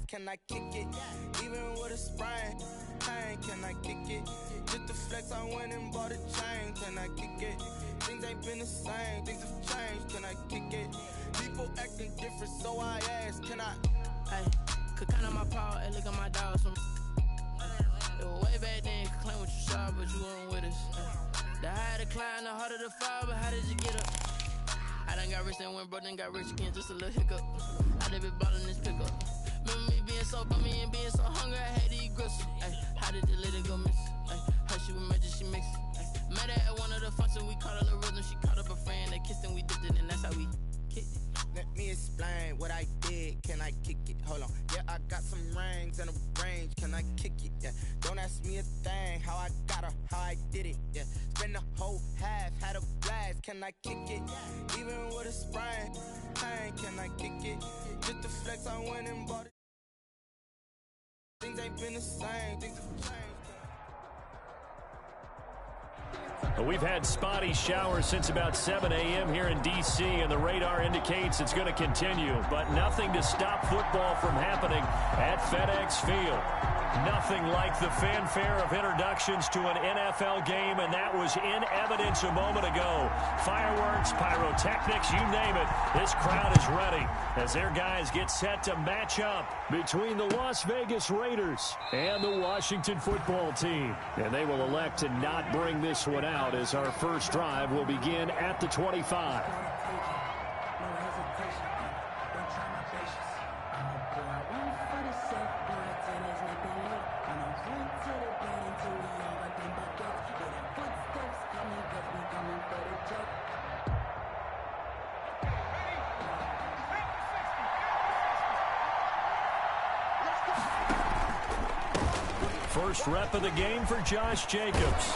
Can I kick it? Even with a sprain, pain, can I kick it? Just to flex, I went and bought a chain. Can I kick it? Things ain't been the same, things have changed. Can I kick it? People acting different, so I asked, can I? Hey, could count on my power and look at my dogs. It was way back then, could claim what you saw, but you weren't with us. The higher the climb, the harder the fall, but how did you get up? I done got rich and went broke, then got rich again, just a little hiccup. I done been ballin' this pickup. Remember me being so bummy and being so hungry, I had to eat gristle. Ay, how did the lady go miss? Ay, how she was magic, she mixed. Met her at one of the functions, we caught her the rhythm. She caught up a friend, they kissed and we dipped it, and that's how we kicked it. Let me explain what I did. Can I kick it? Hold on. Yeah, I got some rings and a range. Can I kick it? Yeah. Don't ask me a thing. How I got her, how I did it. Yeah. Spend the whole half, had a blast. Can I kick it? Even with a sprain, pain. Can I kick it? Just to flex, I went and bought it. Things ain't been the same. Things have changed. We've had spotty showers since about 7 a.m. here in D.C., and the radar indicates it's going to continue, but nothing to stop football from happening at FedEx Field. Nothing like the fanfare of introductions to an NFL game, and that was in evidence a moment ago. Fireworks, pyrotechnics, you name it. This crowd is ready as their guys get set to match up between the Las Vegas Raiders and the Washington football team. And they will elect to not bring this one out as our first drive will begin at the 25. First rep of the game for Josh Jacobs.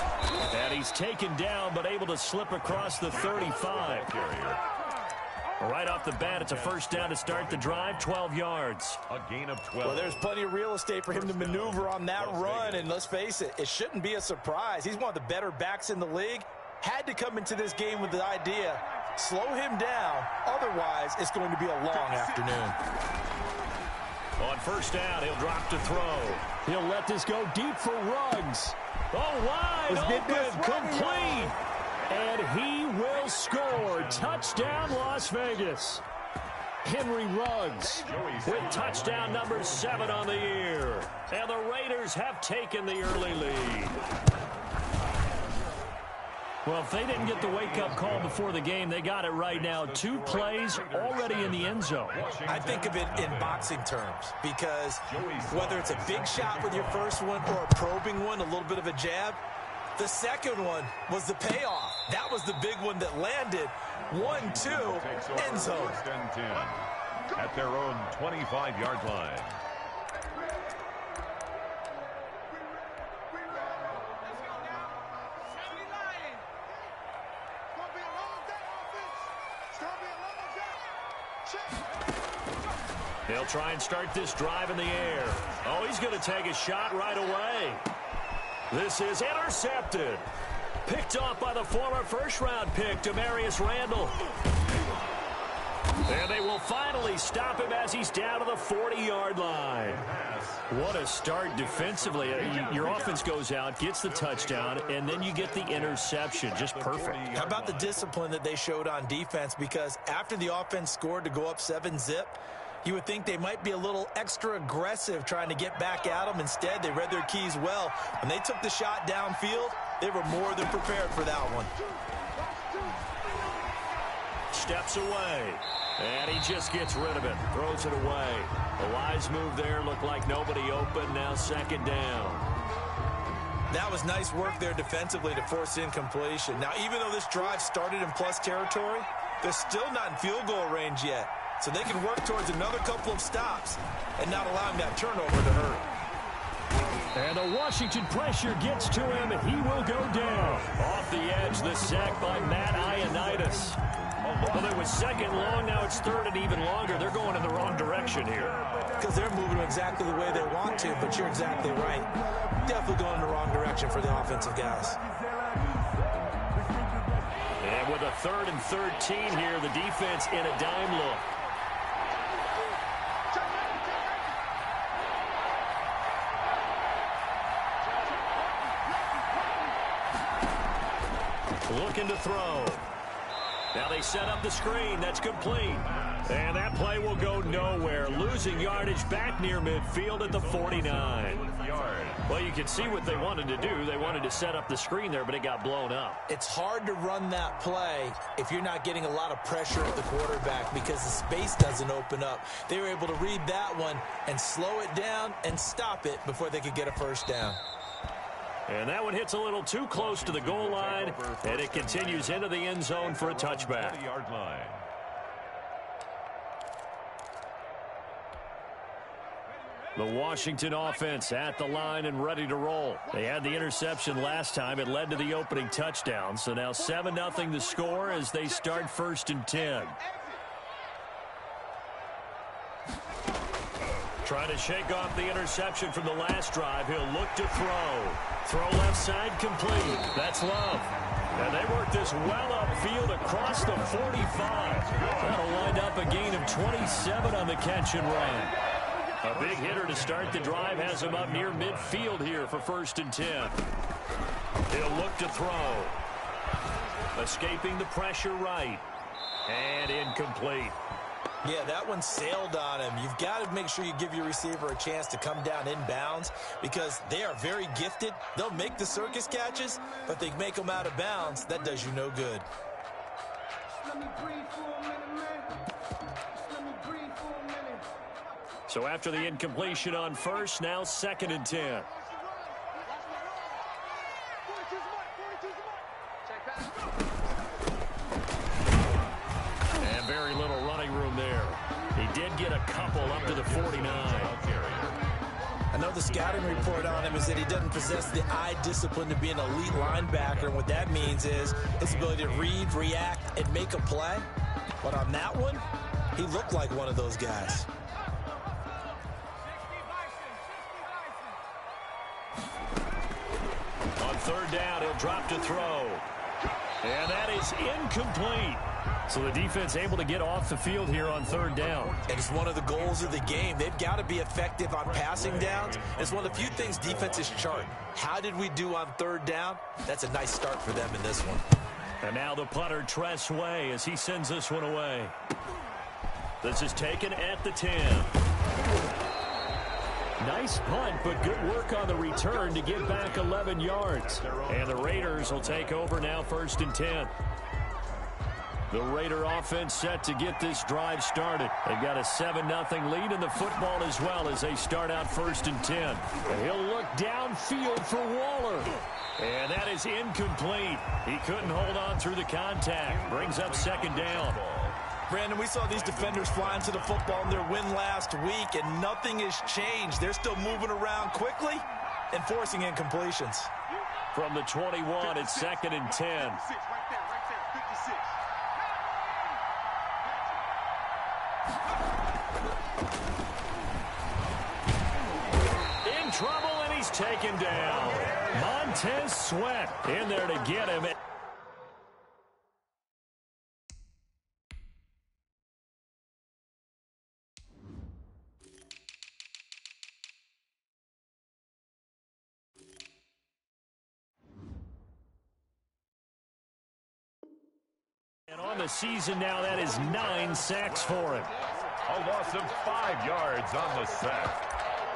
And he's taken down but able to slip across the 35. Right off the bat, it's a first down to start the drive, 12 yards. A gain of 12. Well, there's plenty of real estate for him to maneuver on that run, and let's face it, it shouldn't be a surprise. He's one of the better backs in the league. Had to come into this game with the idea, slow him down, otherwise it's going to be a long afternoon. On first down, he'll drop to throw. He'll let this go deep for Ruggs. Oh, wide open, complete. And he will score. Touchdown, Las Vegas. Henry Ruggs with touchdown number 7 on the year. And the Raiders have taken the early lead. Well, if they didn't get the wake-up call before the game, they got it right now. 2 plays already in the end zone. I think of it in boxing terms because whether it's a big shot with your first one or a probing one, a little bit of a jab, the second one was the payoff. That was the big one that landed. 1-2, end zone. At their own 25-yard line. They'll try and start this drive in the air. Oh, he's going to take a shot right away. This is intercepted. Picked off by the former first-round pick, Demarius Randall. And they will finally stop him as he's down to the 40-yard line. What a start defensively. Your offense goes out, gets the touchdown, and then you get the interception. Just perfect. How about the discipline that they showed on defense? Because after the offense scored to go up 7-zip, you would think they might be a little extra aggressive trying to get back at them. Instead, they read their keys well. When they took the shot downfield, they were more than prepared for that one. Steps away. And he just gets rid of it. Throws it away. A wise move there. Looked like nobody open. Now second down. That was nice work there defensively to force incompletion. Now, even though this drive started in plus territory, they're still not in field goal range yet. So they can work towards another couple of stops and not allowing that turnover to hurt. And the Washington pressure gets to him, and he will go down. Off the edge, the sack by Matt Ioannidis. Well, it was second long, now it's third and even longer. They're going in the wrong direction here. Because they're moving exactly the way they want to, but you're exactly right. Definitely going in the wrong direction for the offensive guys. And with a 3rd and 13 here, the defense in a dime look. Looking to throw. Now they set up the screen. That's complete. And that play will go nowhere. Losing yardage back near midfield at the 49. Well, you can see what they wanted to do. They wanted to set up the screen there, but it got blown up. It's hard to run that play if you're not getting a lot of pressure at the quarterback because the space doesn't open up. They were able to read that one and slow it down and stop it before they could get a first down. And that one hits a little too close to the goal line, and it continues into the end zone for a touchback. The Washington offense at the line and ready to roll. They had the interception last time. It led to the opening touchdown. So now 7-0 the score as they start 1st and 10. Trying to shake off the interception from the last drive. He'll look to throw. Throw left side complete. That's Love. And they work this well upfield across the 45. That'll wind up a gain of 27 on the catch and run. A big hitter to start the drive has him up near midfield here for 1st and 10. He'll look to throw. Escaping the pressure right. And incomplete. Yeah, that one sailed on him. You've got to make sure you give your receiver a chance to come down inbounds because they are very gifted. They'll make the circus catches, but they make them out of bounds. That does you no good. So after the incompletion on first, now 2nd and 10. And very little running room there. He did get a couple up to the 49. I know the scouting report on him is that he doesn't possess the eye discipline to be an elite linebacker. And what that means is his ability to read, react, and make a play. But on that one, he looked like one of those guys. On 3rd down, he'll drop to throw. And that is incomplete. So the defense able to get off the field here on 3rd down. And it's one of the goals of the game. They've got to be effective on passing downs. It's one of the few things defenses chart. How did we do on 3rd down? That's a nice start for them in this one. And now the punter, Tress Way, as he sends this one away. This is taken at the 10. Nice punt, but good work on the return to get back 11 yards. And the Raiders will take over now 1st and 10. The Raider offense set to get this drive started. They've got a 7-0 lead in the football as well as they start out 1st and 10. And he'll look downfield for Waller. And that is incomplete. He couldn't hold on through the contact. Brings up 2nd down. Brandon, we saw these defenders fly into the football in their win last week, and nothing has changed. They're still moving around quickly and forcing incompletions. From the 21, it's 2nd and 10. In trouble, and he's taken down. Montez Sweat in there to get him. And on the season now, that is 9 sacks for him. A loss of 5 yards on the sack.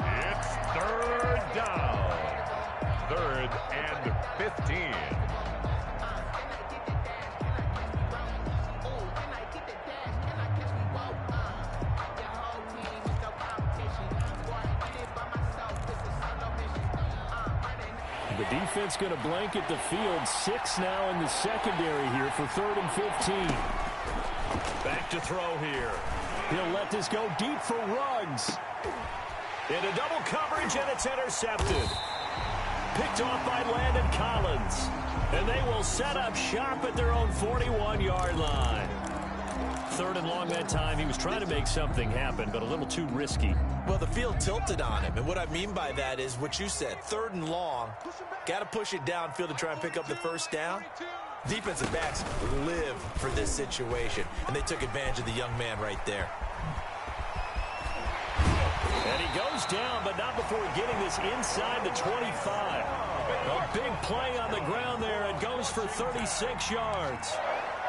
It's third down. 3rd and 15. The defense going to blanket the field. 6 now in the secondary here for 3rd and 15. Back to throw here. He'll let this go deep for Ruggs. Into double coverage, and it's intercepted. Picked off by Landon Collins. And they will set up shop at their own 41-yard line. 3rd and long that time. He was trying to make something happen, but a little too risky. Well, the field tilted on him, and what I mean by that is what you said. 3rd and long, got to push it downfield to try and pick up the first down. Defensive backs live for this situation, and they took advantage of the young man right there. And he goes down, but not before getting this inside the 25. A big play on the ground there. It goes for 36 yards.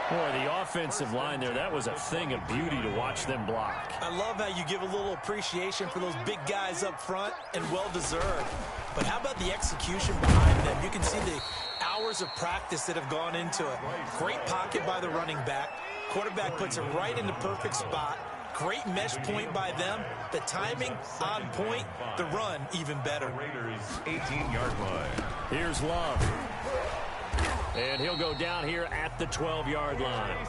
Boy, the offensive line there, that was a thing of beauty to watch them block. I love how you give a little appreciation for those big guys up front, and well-deserved. But how about the execution behind them? You can see the hours of practice that have gone into it. Great pocket by the running back. Quarterback puts it right in the perfect spot. Great mesh point by them. The timing on point. The run even better. Raiders 18-yard line. Here's Love. And he'll go down here at the 12-yard line.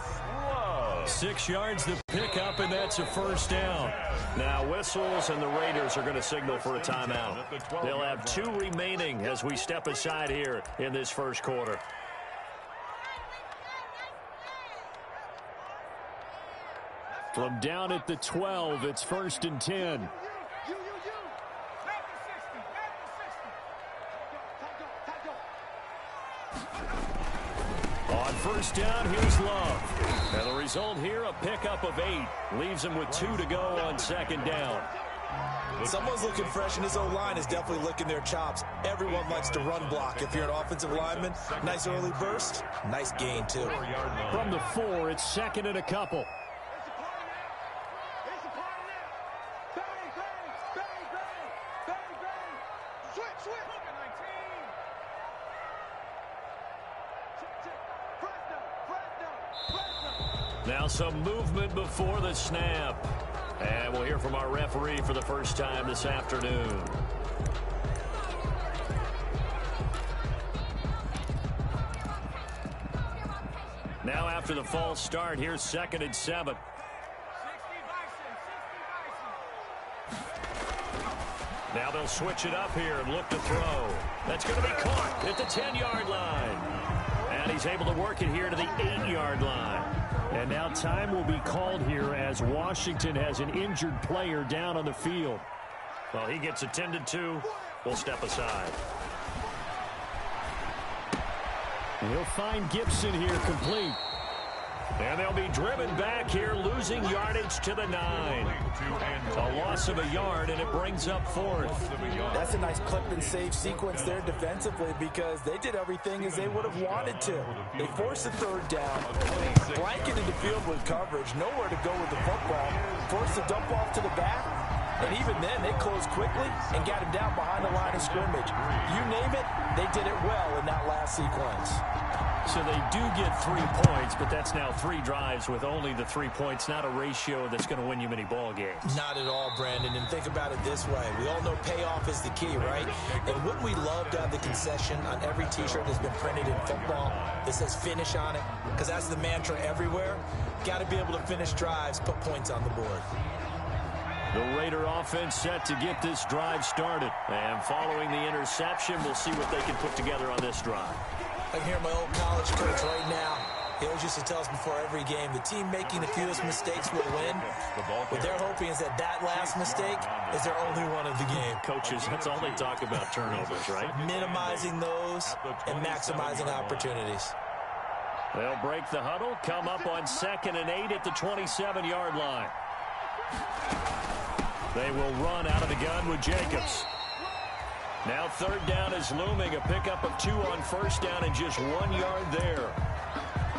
6 yards to pick up, and that's a first down. Now whistles, and the Raiders are going to signal for a timeout. They'll have 2 remaining as we step aside here in this first quarter. From down at the 12, it's 1st and 10. On first down, here's Love. And the result here, a pickup of 8. Leaves him with 2 to go on 2nd down. Someone's looking fresh, and his O-line is definitely licking their chops. Everyone likes to run block. If you're an offensive lineman, nice early burst, nice gain, too. From the 4, it's 2nd and a couple. Now some movement before the snap. And we'll hear from our referee for the first time this afternoon. Now after the false start, here's 2nd and 7. Now they'll switch it up here and look to throw. That's going to be caught at the 10-yard line. And he's able to work it here to the 8-yard line. And now time will be called here as Washington has an injured player down on the field. Well, he gets attended to. We'll step aside. He'll find Gibson here complete. And they'll be driven back here, losing yardage to the 9. A loss of a yard, and it brings up 4th. That's a nice clip and save sequence there defensively, because they did everything as they would have wanted to. They forced the 3rd down, blanketed the field with coverage, nowhere to go with the football, forced the dump off to the back, and even then they closed quickly and got him down behind the line of scrimmage. You name it, they did it well in that last sequence. So they do get 3 points, but that's now 3 drives with only the 3 points, not a ratio that's going to win you many ball games. Not at all, Brandon, and think about it this way. We all know payoff is the key, right? And wouldn't we love to have the concession on every T-shirt that's been printed in football that says finish on it? Because that's the mantra everywhere. Got to be able to finish drives, put points on the board. The Raider offense set to get this drive started. And following the interception, we'll see what they can put together on this drive. I can hear my old college coach right now. He always used to tell us before every game, the team making the fewest mistakes will win. What they're hoping is that last mistake is their only one of the game. Coaches, that's all they talk about, turnovers, right? Minimizing those and maximizing opportunities. They'll break the huddle, come up on 2nd and 8 at the 27-yard line. They will run out of the gun with Jacobs. Now 3rd down is looming, a pickup of 2 on 1st down and just 1 yard there.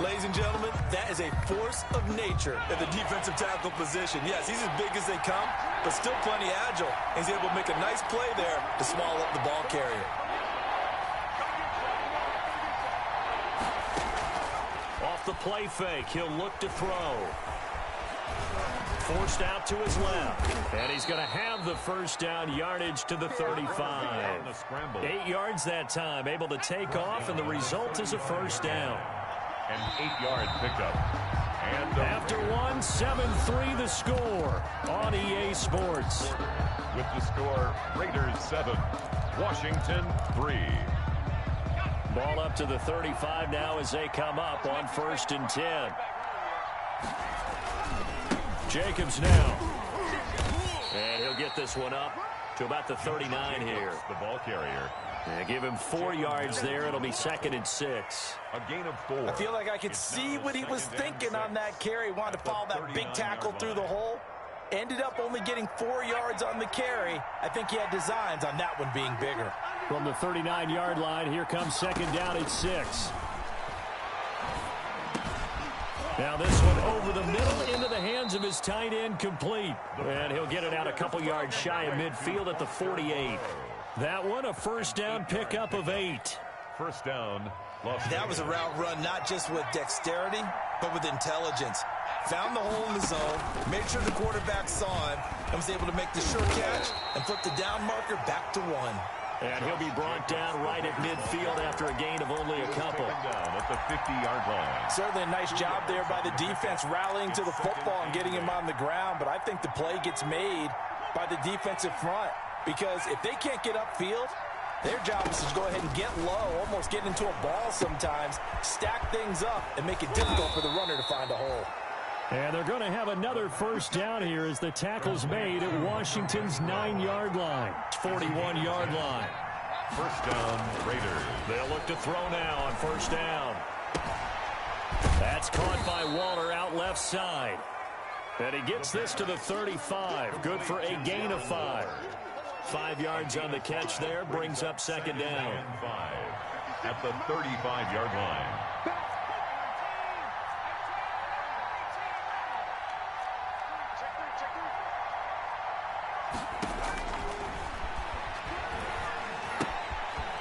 Ladies and gentlemen, that is a force of nature at the defensive tackle position. Yes, he's as big as they come, but still plenty agile. He's able to make a nice play there to small up the ball carrier. Off the play fake, he'll look to throw. Forced out to his left. And he's going to have the 1st down, yardage to the 35. 8 yards that time, able to take off, and the result is a 1st down. An 8-yard pickup. And after 1, 7-3 the score on EA Sports. With the score, Raiders 7, Washington 3. Ball up to the 35 now as they come up on 1st and 10. Jacobs now. And he'll get this one up to about the 39 here. The ball carrier. And give him 4 yards there. It'll be 2nd and 6. A gain of 4. I feel like I could see what he was thinking on that carry. Wanted to follow that big tackle through the hole. Ended up only getting 4 yards on the carry. I think he had designs on that one being bigger. From the 39-yard line, here comes 2nd down at 6. Now this one over the middle into the hands of his tight end, complete. And he'll get it out a couple yards shy of midfield at the 48. That one a 1st down pickup of 8. 1st down. That was a route run not just with dexterity, but with intelligence. Found the hole in the zone, made sure the quarterback saw him, and was able to make the sure catch and flip the down marker back to 1. And he'll be brought down right at midfield after a gain of only a couple. Down at the 50-yard line. Certainly a nice job there by the defense rallying to the football and getting him on the ground, but I think the play gets made by the defensive front. Because if they can't get upfield, their job is to go ahead and get low, almost get into a ball sometimes, stack things up, and make it difficult for the runner to find a hole. And they're going to have another 1st down here as the tackle's made at Washington's 9-yard line. 41-yard line. 1st down, Raiders. They'll look to throw now on 1st down. That's caught by Waller out left side. And he gets this to the 35. Good for a gain of 5. 5 yards on the catch there, brings up 2nd down. 5 at the 35-yard line.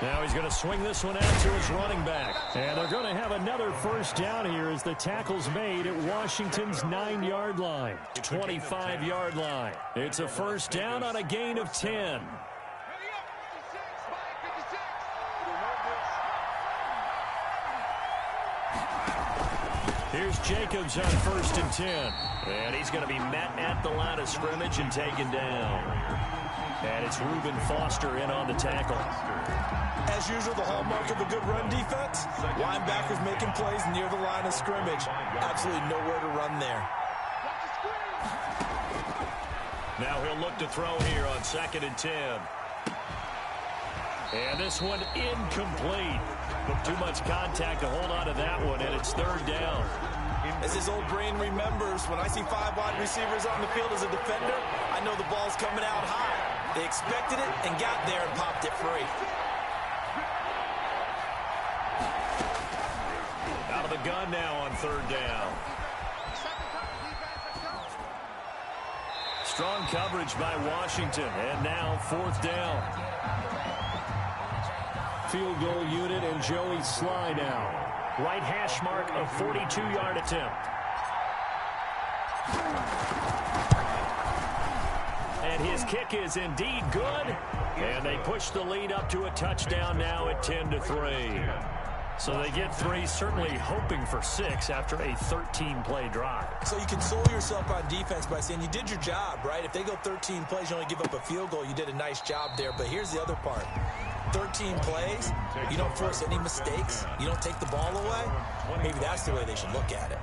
Now he's going to swing this one out to his running back. And they're going to have another 1st down here as the tackle's made at Washington's 9-yard line. 25-yard line. It's a 1st down on a gain of 10. Here's Jacobs on 1st and 10. And he's going to be met at the line of scrimmage and taken down. And it's Reuben Foster in on the tackle. As usual, the hallmark of a good run defense, linebackers making plays near the line of scrimmage. Absolutely nowhere to run there. Now he'll look to throw here on 2nd and 10. And this one incomplete. Too much contact to hold on to that one, and it's 3rd down. As his old brain remembers, when I see 5 wide receivers on the field as a defender, I know the ball's coming out high. They expected it and got there and popped it free. Out of the gun now on 3rd down. Strong coverage by Washington, and now 4th down. Field goal unit and Joey Sly now. Right hash mark of 42-yard attempt. And his kick is indeed good. And they push the lead up to a touchdown now at 10-3. So they get 3, certainly hoping for 6 after a 13-play drive. So you console yourself on defense by saying you did your job, right? If they go 13 plays, you only give up a field goal, you did a nice job there. But here's the other part. 13 plays, you don't force any mistakes, you don't take the ball away, maybe that's the way they should look at it.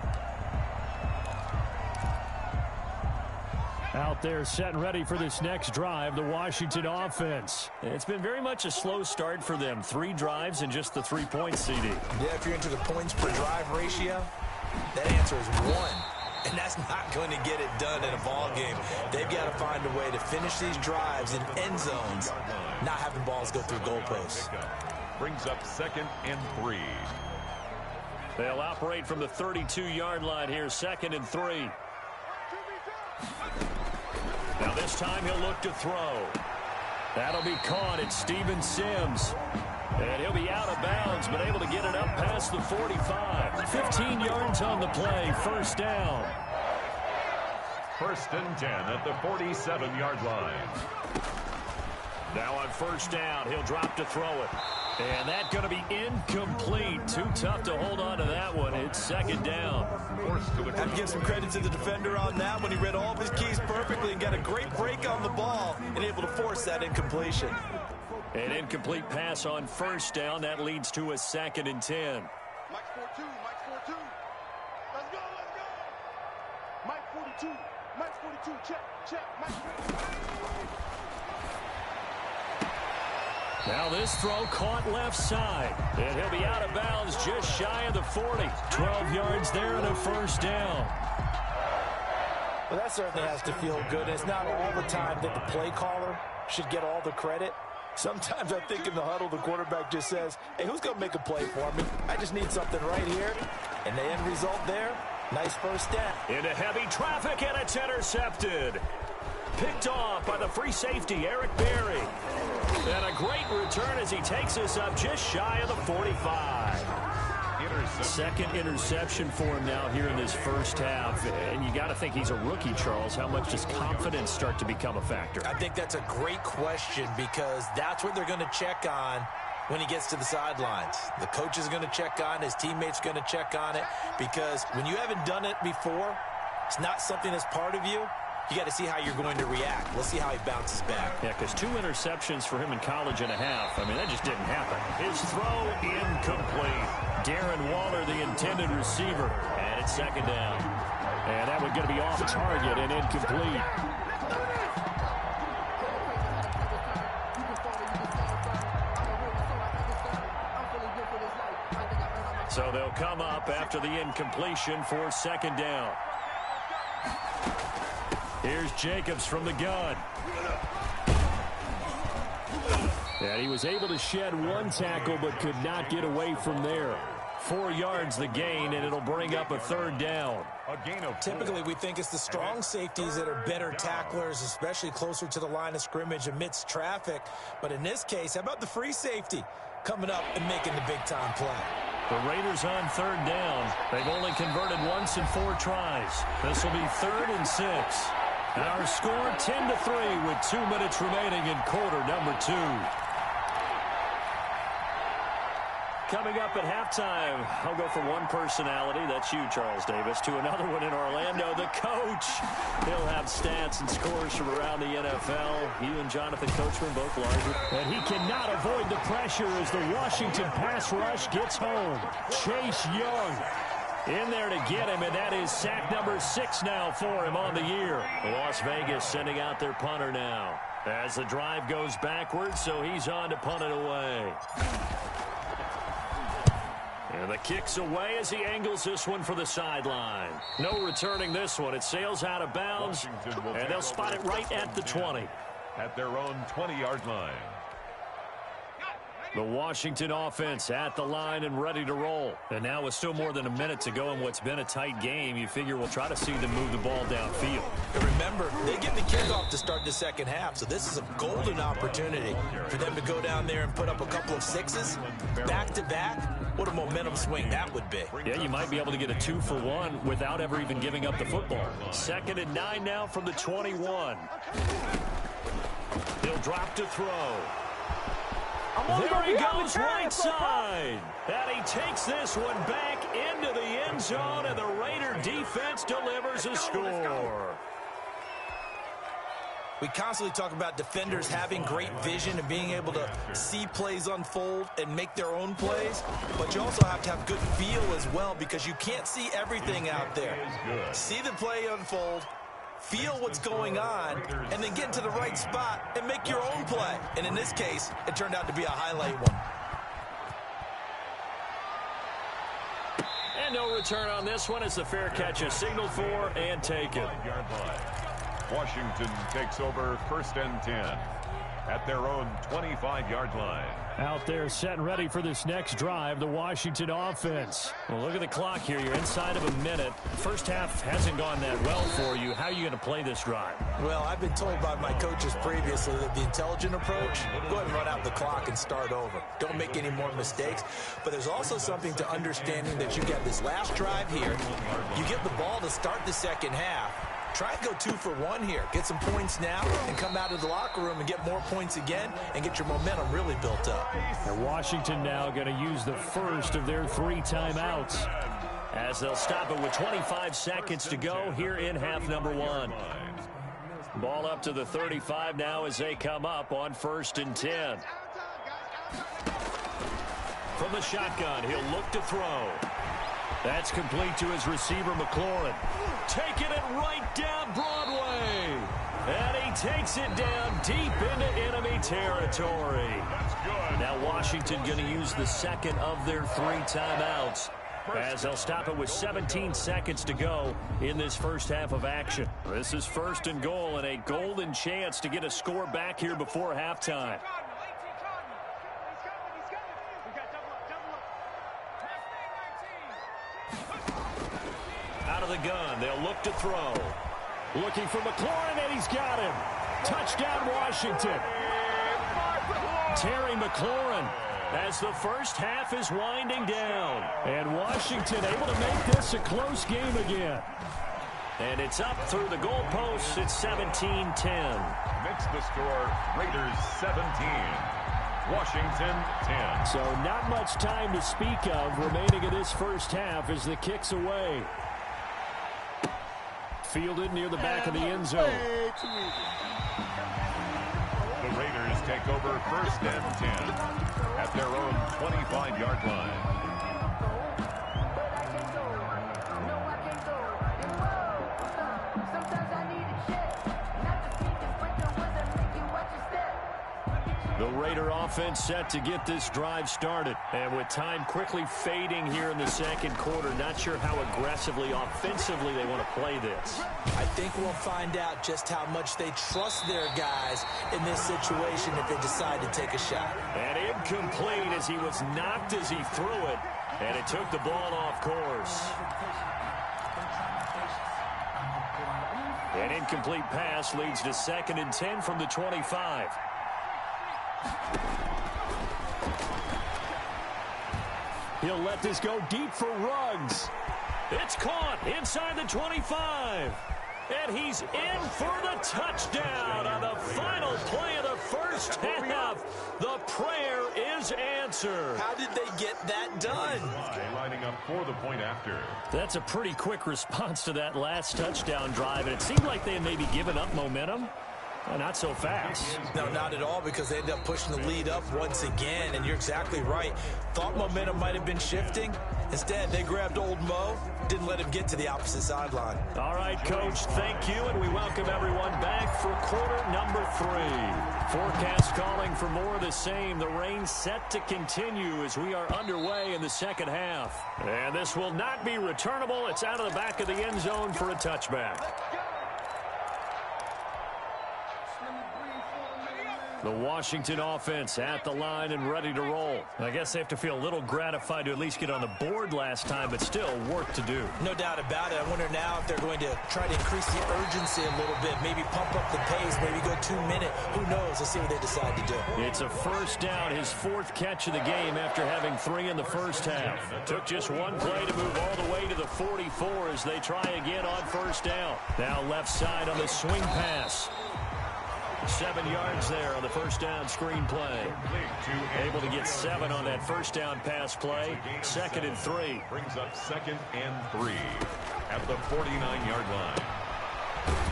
Out there set and ready for this next drive, the Washington offense. It's been very much a slow start for them. 3 drives and just the 3 points, CD. Yeah, if you're into the points per drive ratio, that answer is 1. And that's not going to get it done in a ball game. They've got to find a way to finish these drives in end zones, not having balls go through goalposts. Brings up 2nd and 3. They'll operate from the 32-yard line here, 2nd and 3. Now this time he'll look to throw. That'll be caught. It's Steven Sims. And he'll be out of bounds, but able to get it up past the 45. 15 yards on the play, first down. 1st and 10 at the 47-yard line. Now on first down, he'll drop to throw it. And that's going to be incomplete. Too tough to hold on to that one. It's 2nd down. Have to give some credit to the defender on that when he read all of his keys perfectly and got a great break on the ball and able to force that incompletion. An incomplete pass on first down. That leads to a 2nd and 10. Mike 42, Mike 42. Let's go, let's go. Mike 42, Mike 42, check, Mike 42. Now this throw caught left side. And he'll be out of bounds just shy of the 40. 12 yards there and a first down. Well, that certainly has to feel good. It's not all the time that the play caller should get all the credit. Sometimes I think in the huddle, the quarterback just says, hey, who's going to make a play for me? I just need something right here. And the end result there, nice first down. Into heavy traffic, and it's intercepted. Picked off by the free safety, Eric Berry. And a great return as he takes us up just shy of the 45. Second interception for him now here in this first half. And you got to think he's a rookie, Charles. How much does confidence start to become a factor? I think that's a great question because that's what they're going to check on when he gets to the sidelines. The coach is going to check on, his teammates going to check on it, because when you haven't done it before, it's not something that's part of you. You got to see how you're going to react. We'll see how he bounces back. Yeah, because 2 interceptions for him in college and a half. I mean, that just didn't happen. His throw incomplete. Darren Waller, the intended receiver. And it's 2nd down. And that one's going to be off target and incomplete. So they'll come up after the incompletion for 2nd down. Here's Jacobs from the gun. And he was able to shed 1 tackle but could not get away from there. 4 yards the gain, and it'll bring up a 3rd down. Typically, we think it's the strong safeties that are better tacklers, especially closer to the line of scrimmage amidst traffic. But in this case, how about the free safety coming up and making the big-time play? The Raiders on 3rd down. They've only converted once in 4 tries. This will be 3rd and 6. Our score 10-3 with 2 minutes remaining in quarter number 2. Coming up at halftime, I'll go from one personality, that's you, Charles Davis, to another one in Orlando, the coach. He'll have stats and scores from around the NFL. You and Jonathan Coachman, both larger. And he cannot avoid the pressure as the Washington pass rush gets home. Chase Young in there to get him, and that is sack number 6 now for him on the year. Las Vegas sending out their punter now as the drive goes backwards, so he's on to punt it away. And the kick's away as he angles this one for the sideline. No returning this one. It sails out of bounds, and they'll spot it right at the 20. At their own 20-yard line. The Washington offense at the line and ready to roll. And now with still more than a minute to go in what's been a tight game, you figure we'll try to see them move the ball downfield. And remember, they get the kickoff to start the second half, so this is a golden opportunity for them to go down there and put up a couple of 6s back-to-back. What a momentum swing that would be. Yeah, you might be able to get a 2-for-1 without ever even giving up the football. 2nd and 9 now from the 21. He'll drop to throw. There he goes right side. And he takes this one back into the end zone, and the Raider defense delivers a score. We constantly talk about defenders having great vision and being able to see plays unfold and make their own plays, but you also have to have good feel as well because you can't see everything out there. See the play unfold, feel what's going on, and then get into the right spot and make your own play. And in this case, it turned out to be a highlight one. And no return on this one as the fair catch is signaled for and taken. Washington takes over 1st and 10 at their own 25-yard line. Out there set and ready for this next drive, the Washington offense. Well, look at the clock here. You're inside of a minute. First half hasn't gone that well for you. How are you going to play this drive? Well, I've been told by my coaches previously that the intelligent approach, go ahead and run out the clock and start over. Don't make any more mistakes. But there's also something to understanding that you got this last drive here. You get the ball to start the second half. Try and go 2 for 1 here. Get some points now and come out of the locker room and get more points again and get your momentum really built up. And Washington now going to use the first of their 3 timeouts as they'll stop it with 25 seconds to go here in half number 1. Ball up to the 35 now as they come up on 1st and 10. From the shotgun, he'll look to throw. That's complete to his receiver, McLaurin. Taking it right down Broadway. And he takes it down deep into enemy territory. Now Washington going to use the second of their 3 timeouts as they'll stop it with 17 seconds to go in this first half of action. This is 1st and goal and a golden chance to get a score back here before halftime. Out of the gun, they'll look to throw. Looking for McLaurin, and he's got him. Touchdown, Washington. Terry McLaurin as the first half is winding down. And Washington able to make this a close game again. And it's up through the goalposts. It's 17-10. Makes the score Raiders 17. Washington 10. So not much time to speak of remaining in this first half as the kick's away. Fielded near the back of the end zone. The Raiders take over 1st and 10 at their own 25-yard line. The Raider offense set to get this drive started. And with time quickly fading here in the second quarter, not sure how aggressively, offensively they want to play this. I think we'll find out just how much they trust their guys in this situation if they decide to take a shot. And incomplete as he was knocked as he threw it. And it took the ball off course. An incomplete pass leads to 2nd and 10 from the 25. He'll let this go deep for Ruggs. It's caught inside the 25. And he's in for the touchdown on the final play of the first half. The prayer is answered. How did they get that done? Lining up for the point after. That's a pretty quick response to that last touchdown drive. And it seemed like they had maybe given up momentum. Well, not so fast. No, not at all, because they ended up pushing the lead up once again, and you're exactly right. Thought momentum might have been shifting. Instead, they grabbed old Mo, didn't let him get to the opposite sideline. All right, Coach, thank you, and we welcome everyone back for quarter number 3. Forecast calling for more of the same. The rain set to continue as we are underway in the second half. And this will not be returnable. It's out of the back of the end zone for a touchback. The Washington offense at the line and ready to roll. I guess they have to feel a little gratified to at least get on the board last time, but still work to do. No doubt about it. I wonder now if they're going to try to increase the urgency a little bit, maybe pump up the pace, maybe go 2-minute. Who knows? Let's see what they decide to do. It's a first down, his 4th catch of the game after having 3 in the first half. Took just one play to move all the way to the 44 as they try again on first down. Now left side on the swing pass. 7 yards there on the first down screen play. Able to get 7 on that first down pass play. 2nd and 3. Brings up 2nd and 3 at the 49-yard line.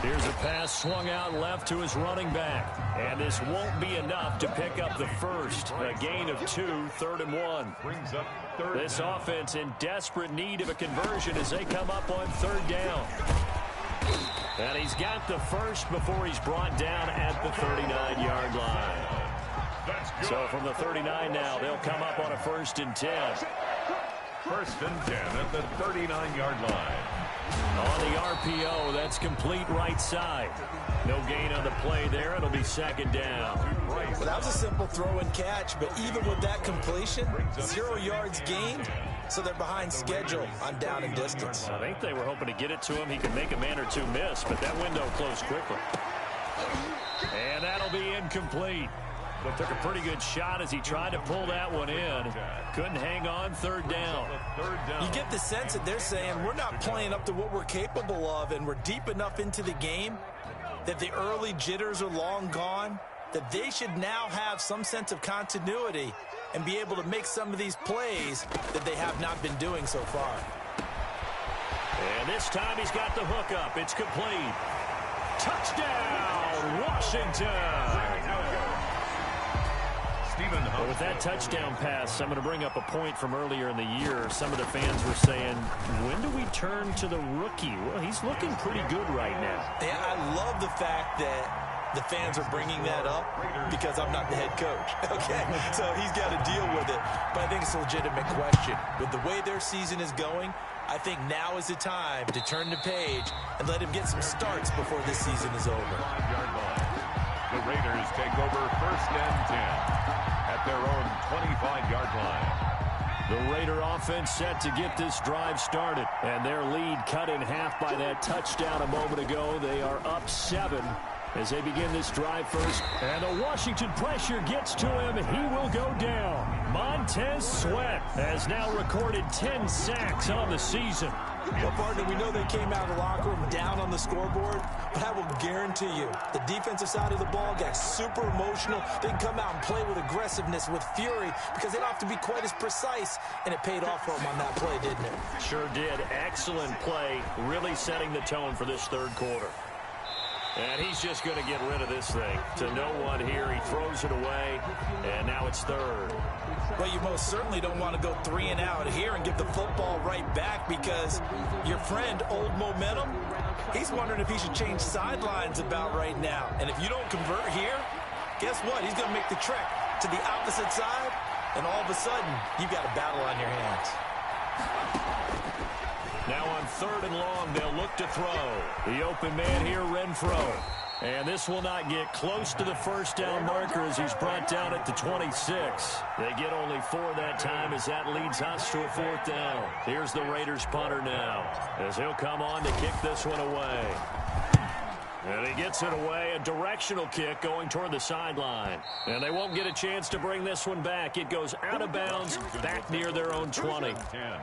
Here's a pass swung out left to his running back. And this won't be enough to pick up the first. A gain of 2, 3rd and 1. Brings up third This down. offense in desperate need of a conversion as they come up on 3rd down. And he's got the first before he's brought down at the 39-yard line. That's good. So from the 39 now, they'll come up on a 1st and 10. 1st and 10 at the 39-yard line. On the RPO, that's complete right side. No gain on the play there. It'll be 2nd down. Well, that was a simple throw and catch, but even with that completion, 0 yards gained, so they're behind schedule on down and distance. I think they were hoping to get it to him. He could make a man or two miss, but that window closed quickly. And that'll be incomplete. But took a pretty good shot as he tried to pull that one in. Couldn't hang on. 3rd down. You get the sense that they're saying we're not playing up to what we're capable of, and we're deep enough into the game that the early jitters are long gone, that they should now have some sense of continuity and be able to make some of these plays that they have not been doing so far. And this time he's got the hook up. It's complete. Touchdown, Washington. Well, with that touchdown pass, I'm going to bring up a point from earlier in the year. Some of the fans were saying, when do we turn to the rookie? Well, he's looking pretty good right now. Yeah, I love the fact that the fans are bringing that up because I'm not the head coach. Okay, so he's got to deal with it. But I think it's a legitimate question. With the way their season is going, I think now is the time to turn the page and let him get some starts before this season is over. The Raiders take over 1st and 10 at their own 25-yard line. The Raider offense set to get this drive started. And their lead cut in half by that touchdown a moment ago. They are up 7 as they begin this drive first. And the Washington pressure gets to him. He will go down. Montez Sweat has now recorded 10 sacks on the season. Well, partner, we know they came out of the locker room down on the scoreboard, but I will guarantee you the defensive side of the ball got super emotional. They can come out and play with aggressiveness, with fury, because they don't have to be quite as precise, and it paid off for them on that play, didn't it? Sure did. Excellent play, really setting the tone for this 3rd quarter. And he's just going to get rid of this thing. To no one here. He throws it away, and now it's 3rd. Well, you most certainly don't want to go 3 and out here and give the football right back because your friend, Old Momentum, he's wondering if he should change sidelines about right now. And if you don't convert here, guess what? He's going to make the trek to the opposite side, and all of a sudden, you've got a battle on your hands. Now on 3rd and long, they'll look to throw. The open man here, Renfro. And this will not get close to the 1st down marker as he's brought down at the 26. They get only 4 that time as that leads us to a 4th down. Here's the Raiders punter now as he'll come on to kick this one away. And he gets it away, a directional kick going toward the sideline. And they won't get a chance to bring this one back. It goes out of bounds back near their own 20. 10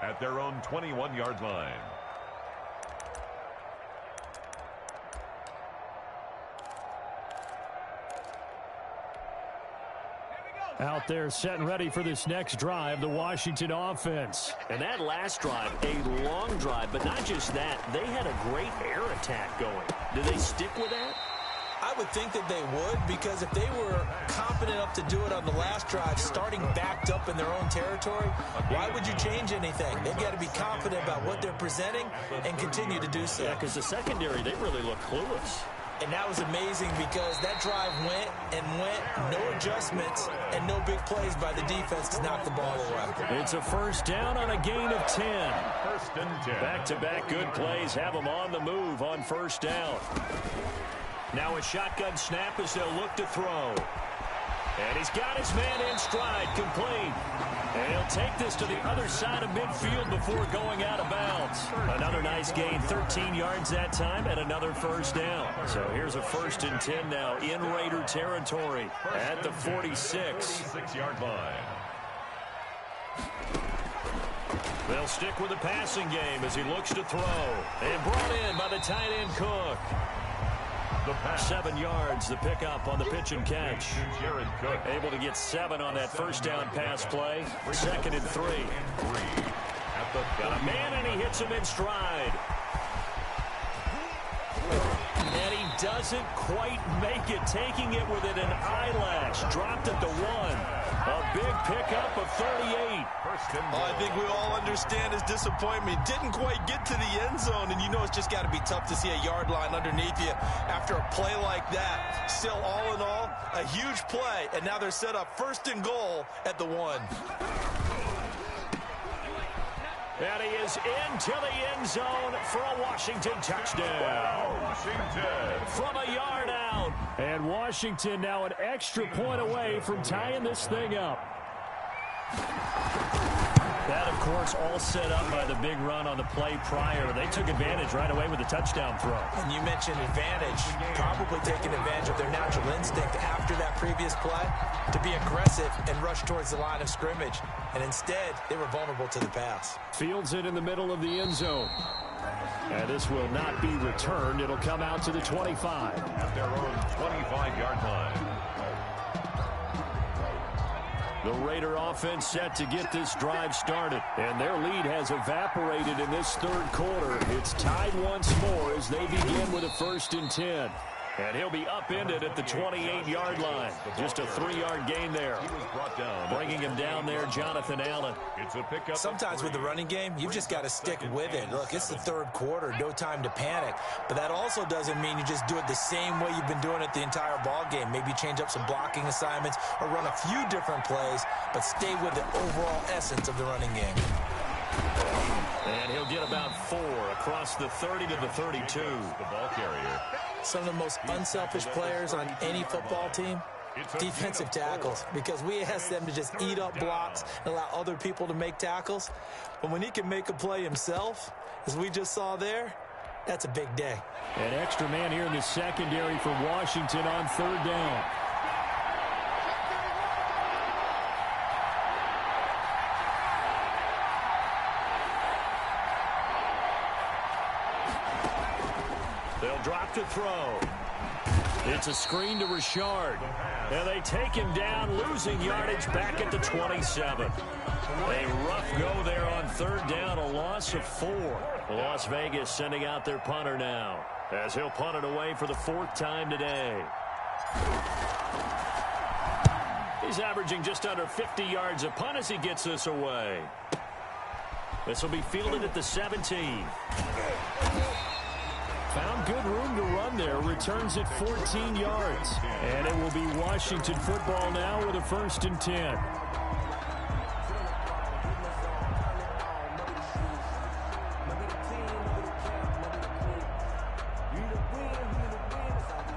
at their own 21-yard line. Out there setting ready for this next drive, the Washington offense. And that last drive, a long drive, but not just that. They had a great air attack going. Do they stick with that? I would think that they would, because if they were confident enough to do it on the last drive, starting backed up in their own territory, why would you change anything? They've got to be confident about what they're presenting and continue to do so. Yeah, because the secondary, they really look clueless. And that was amazing because that drive went and went, no adjustments, and no big plays by the defense to knock the ball away. It's a 1st down on a gain of 10. 1st and 10. Back-to-back good plays have them on the move on 1st down. Now a shotgun snap as they'll look to throw. And he's got his man in stride, complete. And he'll take this to the other side of midfield before going out of bounds. Another nice gain, 13 yards that time, and another 1st down. So here's a 1st and 10 now in Raider territory at the 46. 46-yard line. They'll stick with the passing game as he looks to throw. And brought in by the tight end Cook. The pass. 7 yards, the pickup on the pitch and catch. Jared Cook. Able to get 7 on that 1st down pass play. 2nd and 3. At the Got a man and he hits him in stride. And he doesn't quite make it, taking it within an eyelash. Dropped at the 1. A big pickup of 38. I think we all understand his disappointment. Didn't quite get to the end zone, and you know it's just got to be tough to see a yard line underneath you after a play like that. Still, all in all, a huge play, and now they're set up 1st and goal at the 1. And he is into the end zone for a Washington touchdown. Washington. From a yard out. And Washington now an extra point away from tying this thing up. That, of course, all set up by the big run on the play prior. They took advantage right away with the touchdown throw. And you mentioned advantage, probably taking advantage of their natural instinct after that previous play to be aggressive and rush towards the line of scrimmage. And instead, they were vulnerable to the pass. Fields it in the middle of the end zone. And this will not be returned. It'll come out to the 25. At their own 25-yard line. The Raider offense set to get this drive started. And their lead has evaporated in this 3rd quarter. It's tied once more as they begin with a 1st and 10. And he'll be upended at the 28-yard line. Just a 3-yard gain there. Bringing him down there, Jonathan Allen. It's a pickup. Sometimes with the running game, you've just got to stick with it. Look, it's the 3rd quarter, no time to panic. But that also doesn't mean you just do it the same way you've been doing it the entire ball game. Maybe change up some blocking assignments or run a few different plays, but stay with the overall essence of the running game. And he'll get about 4 across the 30 to the 32. The ball carrier. Some of the most unselfish players on any football team, defensive tackles, because we ask them to just eat up blocks and allow other people to make tackles. But when he can make a play himself, as we just saw there, that's a big day. An extra man here in the secondary for Washington on 3rd down. They'll drop to throw. It's a screen to Richard. And they take him down, losing yardage back at the 27. A rough go there on 3rd down, a loss of 4. Las Vegas sending out their punter now, as he'll punt it away for the 4th time today. He's averaging just under 50 yards a punt as he gets this away. This will be fielded at the 17. Found good room to run there. Returns at 14 yards. And it will be Washington football now with a 1st and 10.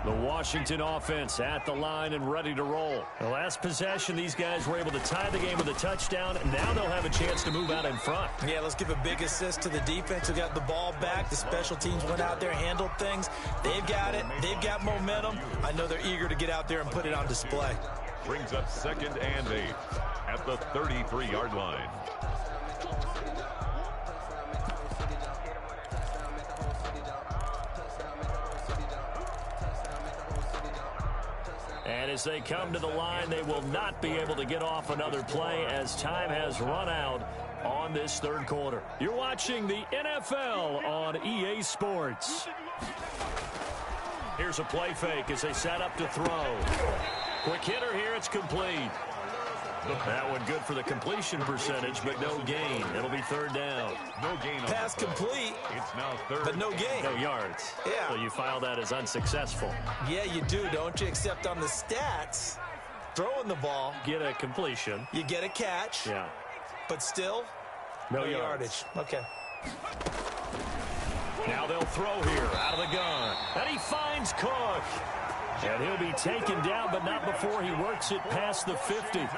The Washington offense at the line and ready to roll. The last possession, these guys were able to tie the game with a touchdown, and now they'll have a chance to move out in front. Yeah, let's give a big assist to the defense who got the ball back. The special teams went out there, handled things. They've got it. They've got momentum. I know they're eager to get out there and put it on display. Brings up 2nd and 8 at the 33-yard line. And as they come to the line, they will not be able to get off another play as time has run out on this 3rd quarter. You're watching the NFL on EA Sports. Here's a play fake as they set up to throw. Quick hitter here, it's complete. That one good for the completion percentage, but no gain. It'll be 3rd down. No gain on Pass complete. It's now 3rd. But no gain. No yards. Yeah. So you file that as unsuccessful. Yeah, you do, don't you? Except on the stats, throwing the ball, Get a completion. you get a catch, Yeah. but still, No no yards. yardage. Okay. Now they'll throw here out of the gun. And he finds Cook. And he'll be taken down, but not before he works it past the 50.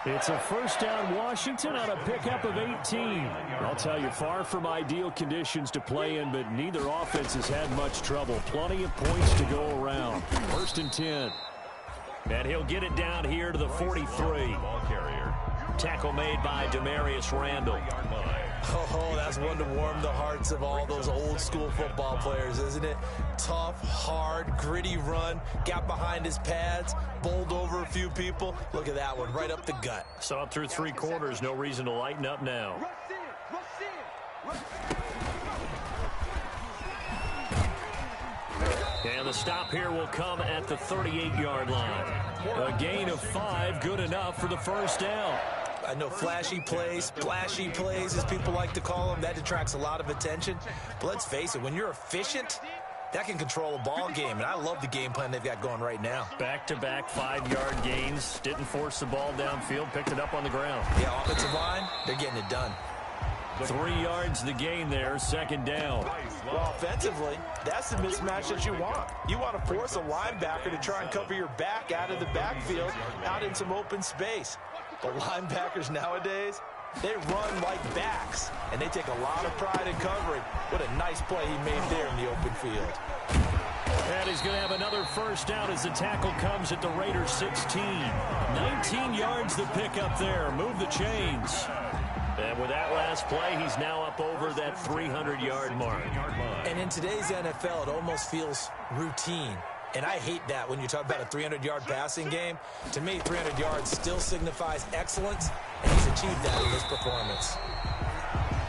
It's a 1st down Washington on a pickup of 18. I'll tell you, far from ideal conditions to play in, but neither offense has had much trouble. Plenty of points to go around. 1st and 10. And he'll get it down here to the 43. Ball carrier. Tackle made by Demarius Randall. Oh, that's one to warm the hearts of all those old school football players, isn't it? Tough, hard, gritty run. Got behind his pads, bowled over a few people. Look at that one, right up the gut. Saw it through 3 quarters. No reason to lighten up now. And the stop here will come at the 38-yard line. A gain of 5, good enough for the first down. I know flashy plays, splashy plays, as people like to call them, that attracts a lot of attention. But let's face it, when you're efficient, that can control a ball game. And I love the game plan they've got going right now. Back-to-back 5-yard gains. Didn't force the ball downfield. Picked it up on the ground. Yeah, offensive line, they're getting it done. 3 yards the gain there, second down. Well, offensively, that's the mismatch that you want. You want to force a linebacker to try and cover your back out of the backfield, out in some open space. But linebackers nowadays, they run like backs, and they take a lot of pride in covering. What a nice play he made there in the open field. And he's going to have another first down as the tackle comes at the Raiders 16. 19 yards the pickup there. Move the chains. And with that last play, he's now up over that 300-yard mark. And in today's NFL, it almost feels routine. And I hate that when you talk about a 300-yard passing game. To me, 300 yards still signifies excellence, and he's achieved that in this performance.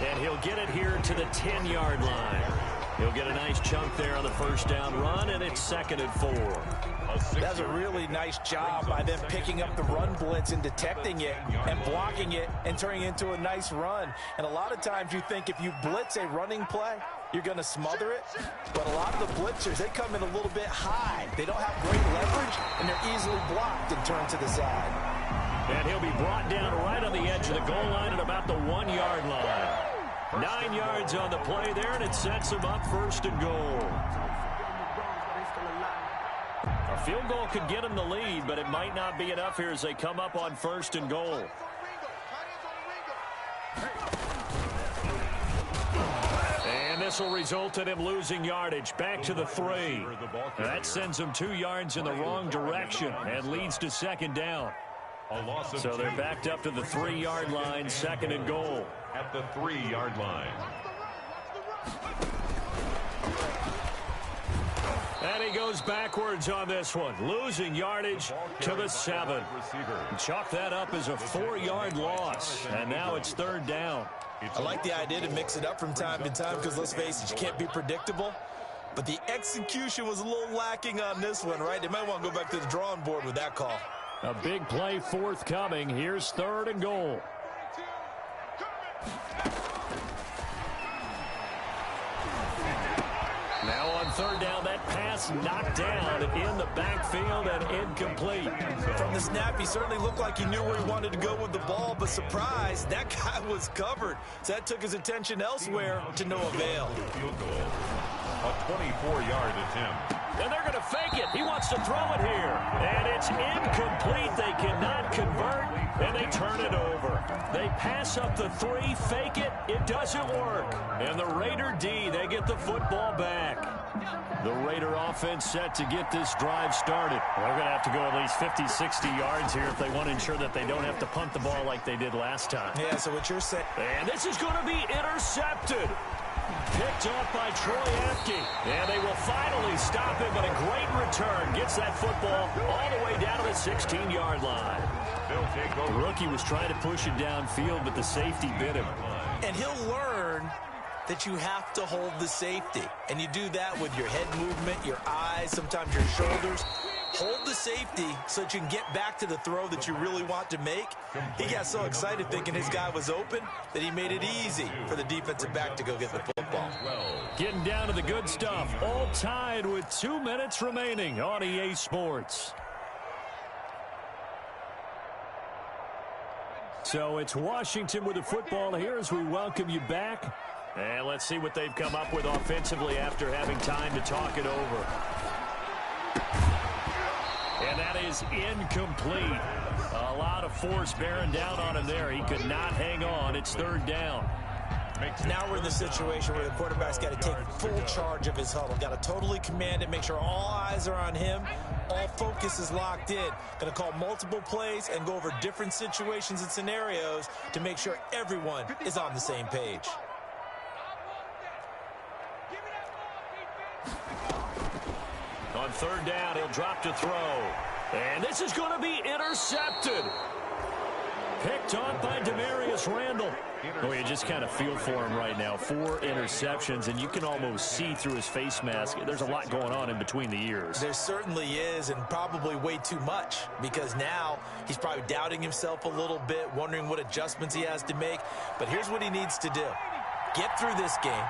And he'll get it here to the 10-yard line. He'll get a nice chunk there on the first down run, and it's 2nd and 4. That's a really nice job by them picking up the run blitz and detecting it and blocking it and turning it into a nice run. And a lot of times you think if you blitz a running play, you're going to smother it. But a lot of the blitzers, they come in a little bit high. They don't have great leverage, and they're easily blocked and turned to the side. And he'll be brought down right on the edge of the goal line at about the 1-yard line. 9 yards on the play there, and it sets him up 1st and goal. A field goal could get him the lead, but it might not be enough here as they come up on 1st and goal. And this will result in him losing yardage back to the 3. That sends him 2 yards in the wrong direction and leads to 2nd down. So they're backed up to the 3-yard line, 2nd and goal. At the 3-yard line. And he goes backwards on this one, losing yardage to the 7. Chalk that up as a 4-yard loss, and now it's 3rd down. I like the idea to mix it up from time to time because, let's face it, you can't be predictable. But the execution was a little lacking on this one, right? They might want to go back to the drawing board with that call. A big play forthcoming. Here's 3rd and goal. Now on 3rd down, that pass knocked down in the backfield and incomplete. From the snap, he certainly looked like he knew where he wanted to go with the ball, but surprise, that guy was covered. So that took his attention elsewhere to no avail. Field goal. A 24-yard attempt. And they're going to fake it. He wants to throw it here. And it's incomplete. They cannot convert, and they turn it over. They pass up the 3, fake it. It doesn't work. And the Raider D, they get the football back. The Raider offense set to get this drive started. They're going to have to go at least 50, 60 yards here if they want to ensure that they don't have to punt the ball like they did last time. Yeah, so what you're saying. And this is going to be intercepted. Picked off by Troy Apke. And they will finally stop him, but a great return. Gets that football all the way down to the 16-yard line. The rookie was trying to push it downfield, but the safety bit him. And he'll learn that you have to hold the safety. And you do that with your head movement, your eyes, sometimes your shoulders. Hold the safety so that you can get back to the throw that you really want to make. He got so excited thinking his guy was open that he made it easy for the defensive back to go get the football. Getting down to the good stuff. All tied with 2 minutes remaining on EA Sports. So it's Washington with the football here as we welcome you back. And let's see what they've come up with offensively after having time to talk it over. And that is incomplete. A lot of force bearing down on him there. He could not hang on. It's 3rd down. Now we're in the situation where the quarterback's got to take full charge of his huddle. Got to totally command it, make sure all eyes are on him. All focus is locked in. Going to call multiple plays and go over different situations and scenarios to make sure everyone is on the same page. On 3rd down, he'll drop to throw. And this is going to be intercepted. Picked on by Demarius Randall. Oh, you just kind of feel for him right now. 4 interceptions, and you can almost see through his face mask. There's a lot going on in between the ears. There certainly is, and probably way too much, because now he's probably doubting himself a little bit, wondering what adjustments he has to make. But here's what he needs to do. Get through this game,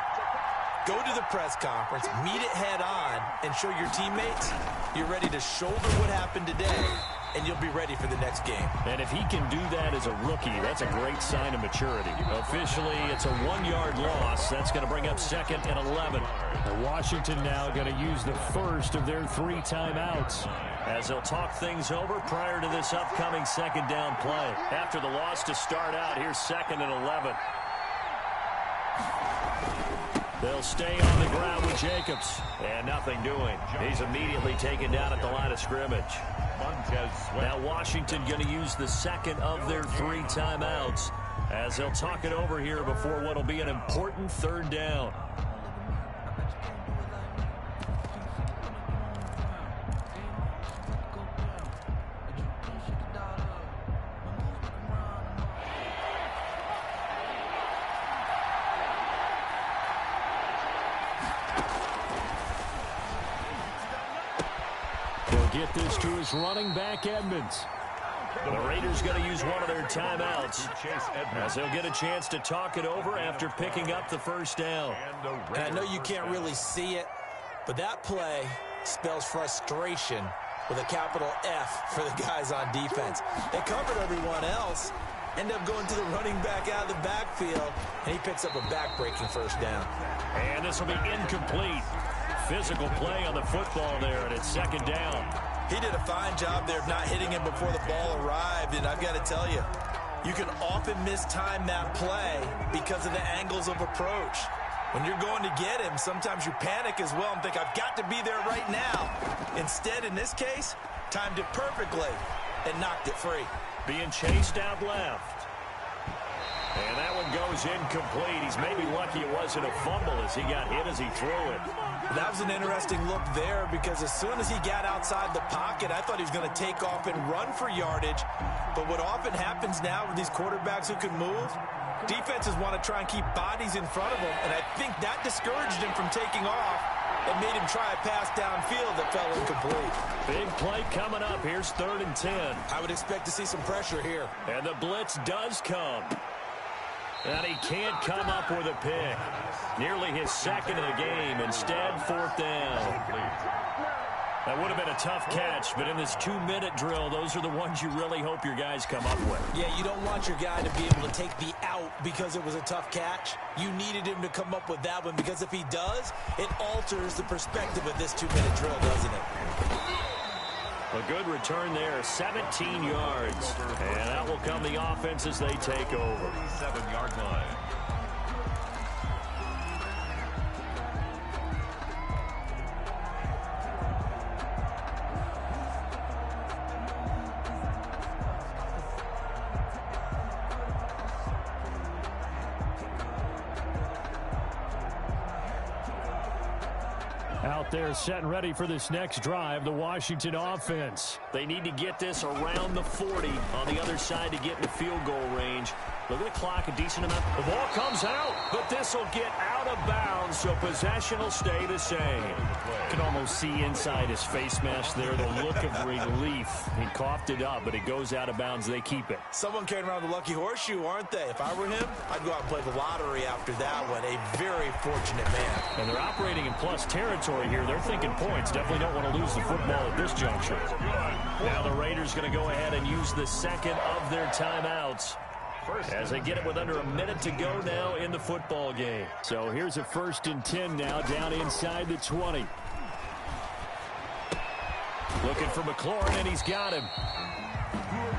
go to the press conference, meet it head on, and show your teammates you're ready to shoulder what happened today, and you'll be ready for the next game. And if he can do that as a rookie, that's a great sign of maturity. Officially, it's a 1-yard loss. That's going to bring up 2nd and 11. And Washington now going to use the first of their 3 timeouts, as they'll talk things over prior to this upcoming 2nd down play. After the loss to start out, here's 2nd and 11. They'll stay on the ground with Jacobs. And nothing doing. He's immediately taken down at the line of scrimmage. Now Washington going to use the 2nd of their 3 timeouts as they'll talk it over here before what will be an important 3rd down. Get this to his running back, Edmonds. The Raiders going to use one of their timeouts as they'll get a chance to talk it over after picking up the 1st down. And I know you can't really see it, but that play spells frustration with a capital F for the guys on defense. They covered everyone else, end up going to the running back out of the backfield, and he picks up a back-breaking 1st down. And this will be incomplete. Physical play on the football there, and it's 2nd down. He did a fine job there of not hitting him before the ball arrived, and I've got to tell you, you can often mistime that play because of the angles of approach. When you're going to get him, sometimes you panic as well and think, I've got to be there right now. Instead, in this case, timed it perfectly and knocked it free. Being chased out left. And that one goes incomplete. He's maybe lucky it wasn't a fumble as he got hit as he threw it. That was an interesting look there because as soon as he got outside the pocket, I thought he was going to take off and run for yardage. But what often happens now with these quarterbacks who can move, defenses want to try and keep bodies in front of them, and I think that discouraged him from taking off and made him try a pass downfield that fell incomplete. Big play coming up. Here's 3rd and 10. I would expect to see some pressure here. And the blitz does come. And he can't come up with a pick. Nearly his 2nd of the game. Instead, 4th down. That would have been a tough catch, but in this 2-minute drill, those are the ones you really hope your guys come up with. Yeah, you don't want your guy to be able to take the out because it was a tough catch. You needed him to come up with that one because if he does, it alters the perspective of this 2-minute drill, doesn't it? A good return there, 17 yards. And that will come the offense as they take over. 7-yard line. Out there set and ready for this next drive, the Washington offense. They need to get this around the 40 on the other side to get in the field goal range. Look at the clock, a decent amount. The ball comes out, but this will get out of bounds, so possession will stay the same. You can almost see inside his face mask there the look of relief. He coughed it up, but it goes out of bounds. They keep it. Someone carrying around the lucky horseshoe, aren't they? If I were him, I'd go out and play the lottery after that one. A very fortunate man. And they're operating in plus territory here. They're thinking points. Definitely don't want to lose the football at this juncture. Now the Raiders going to go ahead and use the 2nd of their timeouts as they get it with under a minute to go now in the football game. So here's a 1st and 10 now down inside the 20. Looking for McLaurin, and he's got him.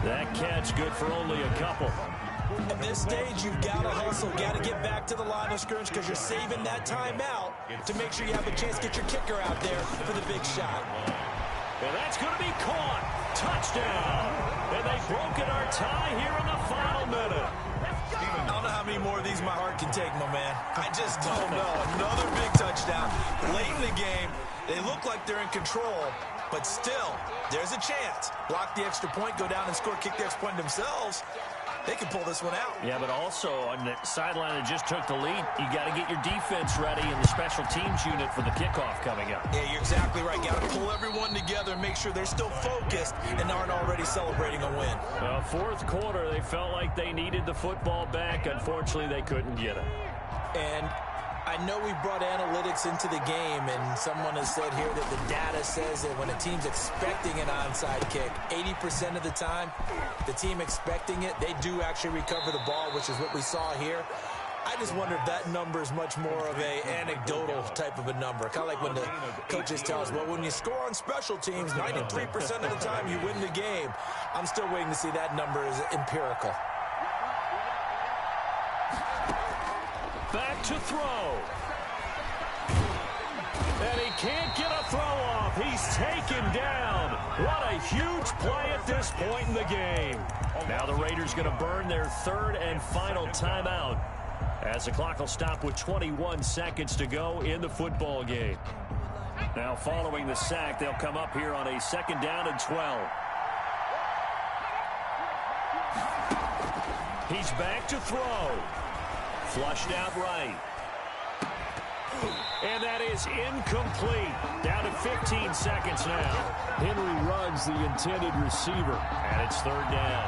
That catch good for only a couple. At this stage, you've got to hustle, got to get back to the line of scrimmage because you're saving that timeout to make sure you have a chance to get your kicker out there for the big shot. And that's going to be caught. Touchdown. And they've broken our tie here in the final minute. I don't know how many more of these my heart can take, my man. I just don't know. Another big touchdown. Late in the game, they look like they're in control, but still, there's a chance. Block the extra point, go down and score, kick the extra point themselves. they can pull this one out. Yeah, but also on the sideline that just took the lead, you got to get your defense ready in the special teams unit for the kickoff coming up. Yeah, you're exactly right. Got to pull everyone together and make sure they're still focused and aren't already celebrating a win. Fourth quarter, they felt like they needed the football back. Unfortunately, they couldn't get it. And I know we brought analytics into the game, and someone has said here that the data says that when a team's expecting an onside kick, 80% of the time, the team expecting it, they do actually recover the ball, which is what we saw here. I just wonder if that number is much more of a anecdotal type of a number. Kind of like when the coaches tell us, well, when you score on special teams, 93% of the time you win the game. I'm still waiting to see that number is empirical. Back to throw. And he can't get a throw off. He's taken down. What a huge play at this point in the game. Now the Raiders going to burn their third and final timeout as the clock will stop with 21 seconds to go in the football game. Now following the sack, they'll come up here on a 2nd down and 12. He's back to throw. Flushed out right. And that is incomplete. Down to 15 seconds now. Henry Ruggs, the intended receiver. And it's 3rd down.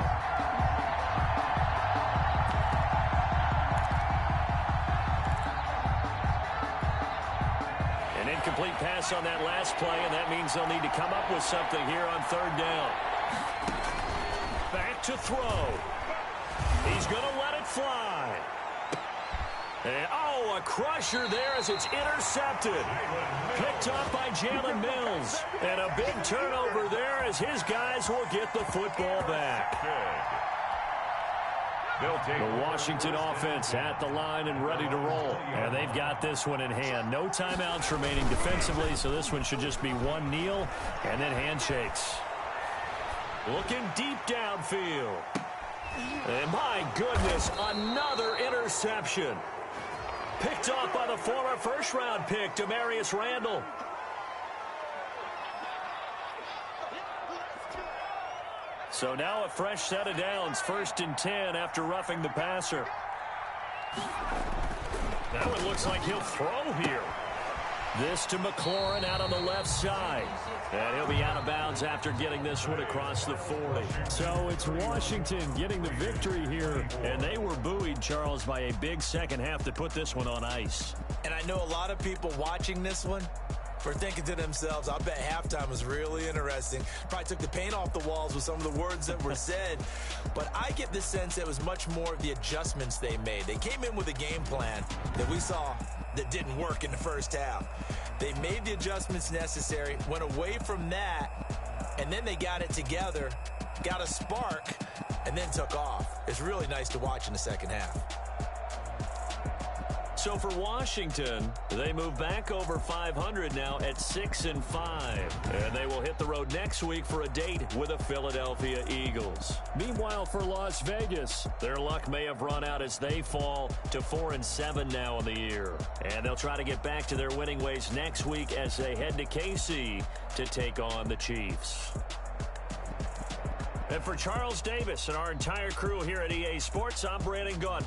An incomplete pass on that last play, and that means they'll need to come up with something here on 3rd down. Back to throw. He's going to let it fly. And, a crusher there as it's intercepted. Picked up by Jalen Mills. And a big turnover there as his guys will get the football back. The Washington offense at the line and ready to roll. And they've got this one in hand. No timeouts remaining defensively, so this one should just be one kneel and then handshakes. Looking deep downfield. And my goodness, another interception. Picked off by the former first-round pick, Demarius Randall. So now a fresh set of downs, 1st and 10 after roughing the passer. That one looks like he'll throw here. This to McLaurin out on the left side. And he'll be out of bounds after getting this one across the 40. So it's Washington getting the victory here. And they were buoyed, Charles, by a big second half to put this one on ice. And I know a lot of people watching this one were thinking to themselves, I bet halftime was really interesting. Probably took the paint off the walls with some of the words that were said. But I get the sense it was much more of the adjustments they made. They came in with a game plan that we saw that didn't work in the first half. They made the adjustments necessary, went away from that, and then they got it together, got a spark, and then took off. It's really nice to watch in the second half. So for Washington, they move back over 500 now at 6-5. And they will hit the road next week for a date with the Philadelphia Eagles. Meanwhile, for Las Vegas, their luck may have run out as they fall to 4-7 now in the year. And they'll try to get back to their winning ways next week as they head to KC to take on the Chiefs. And for Charles Davis and our entire crew here at EA Sports, I'm Brandon Gunn.